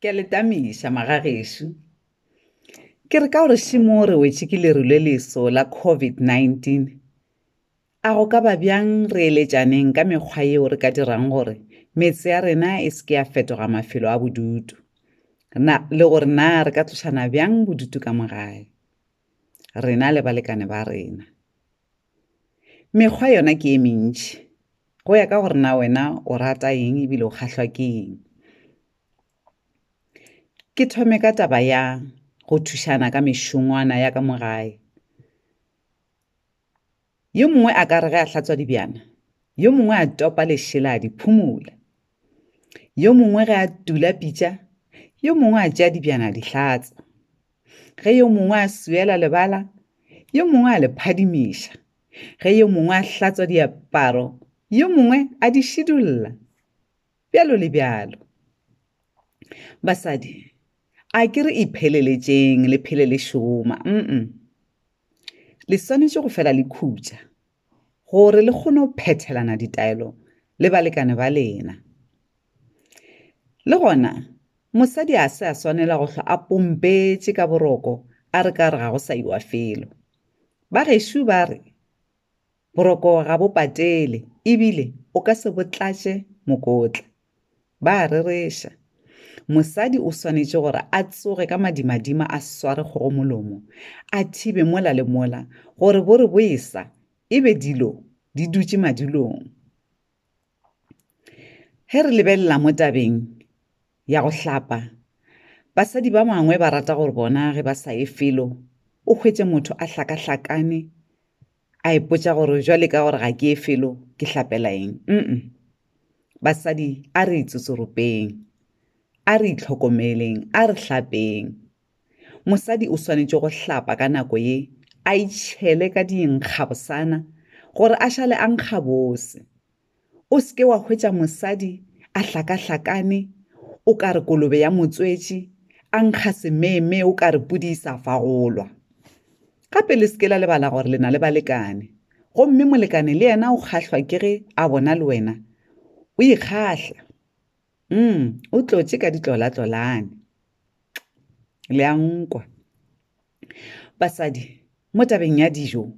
Ke a le tamiša magagešo. Ke re ka gore šimo re wetše ke leru le leso la COVID-19, a go ka ba bjang re eletšaneng ka mekgwa yeo re ka dirang gore metse ya rena e se ke ya fetoga mafelo a bodutu le gore na re ka tlošana bjang bodutu ka mogae rena le balekane ba rena. Mekgwa yona ke e mentši go ya ka gore na wena o rata eng ebile o kgahlwa ke eng. Ke thome ka taba ya go thušana ka mešongwana ya ka mogae. Yo mongwe a ka re ge a hlatswa dibjana, yo mongwe a topa lešela a di phumula, yo mongwe ge a tula pitša, yo mongwe a tšea dibjana a di hlatsa, ge yo mongwe a suela lebala, yo mongwe a le phadimiša, ge yo mongwe a hlatswa diaparo, yo mongwe a di šidulla, bjalo le bjalo. Basadi, a ke re ipheleletšeng le phele le šoma, le swanetše go fela le khutša gore le kgone go phethelana ditaelo le balekane ba lena. Le gona mosadi a se a swanela go hlwa a pompetše ka boroko a re ka re ga go sa iwa felo. Ba gešo ba re boroko ga bo patele ebile o ka se botlatše mokotla. Ba rereša mosadi o swanetše gore a tsoge ka madimadima a sware kgogo molomo, a thibe mola le mola gore bo re boesa ebe dilo di dutše madulong. He re lebelela mo tabeng ya go hlapa, basadi ba mangwe ba rata gore bona ge ba sa ye felo o hwetše motho a hlakahlakane a ipotša gore jwale ka gore ga ke ye felo ke hlapela eng. Basadi a re itsotsoropeng, a re itlhokomeleng, a re hlapeng. Mosadi o swanetše go hlapa ka nako ye a itšhele ka dinkga bosana gore a šale a nkga bose. O seke wa hwetša mosadi a hlakahlakane o ka re kolobe ya motswetši, a nkga sememe o ka re pudi sa fagolwa. Gape le seke la lebala gore le na le balekane, gomme molekane le yena o kgahlwa ke ge a bona le wena o ikgahla. O tlotše ka ditlola-tlolane le a nkwa. Basadi, mo tabeng ya dijo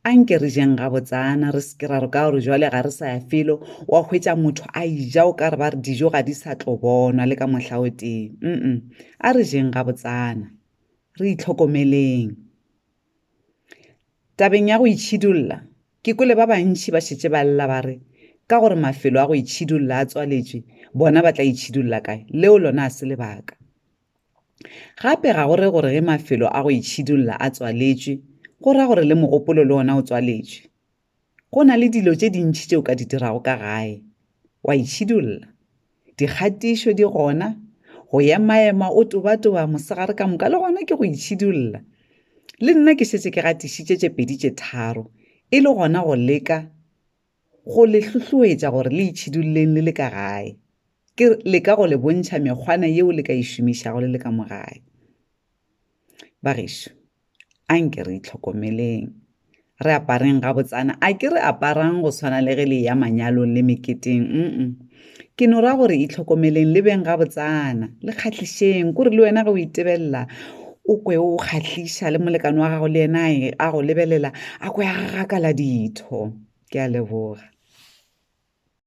a nke re jeng gabotsana, re seke ra re ka gore jwale ga re sa ya felo wa hwetša motho a ija o ka re ba re dijo ga di sa tlo bonwa le ka mohla o teng. A re jeng gabotsana, re itlhokomeleng. Tabeng ya go itšhidulla, ke kwele ba bantši ba šetše ba lla ba re ka gore mafelo a go itšhidulla a tswaletšwe, bona ba tla itšhidulla kae, leo lona a se lebaka. Gape ga gore ge mafelo a go itšhidulla a tswaletšwe go ra gore le mogopolo le ona o tswaletšwe. Go na le dilo tše dintši tšeo ka di dirago ka gae wa itšhidulla. Dikgatišo di gona, go ema-ema o toba-toba mosegare ka moka le gona ke go itšhidulla. Le nna ke šetše ke gatišitše tše pedi tše tharo e le gona go leka go le hlohloetša gore le itšhidulleng le le ka gae, ke leka go le bontšha mekgwana yeo le ka išomišago le le ka mogae. Bagešo, a nke re itlhokomeleng, re apareng gabotsana, a ke re aparang go swana le ge le ya manyalong le meketeng. Ke no ra gore itlhokomeleng le beng gabotsana, le kgahlisheng kore le wena ge o itebelela o kwe o kgahlisa le molekane wa gago le yena a go lebelela a kwe a gagakala ditho. Ke a leboga.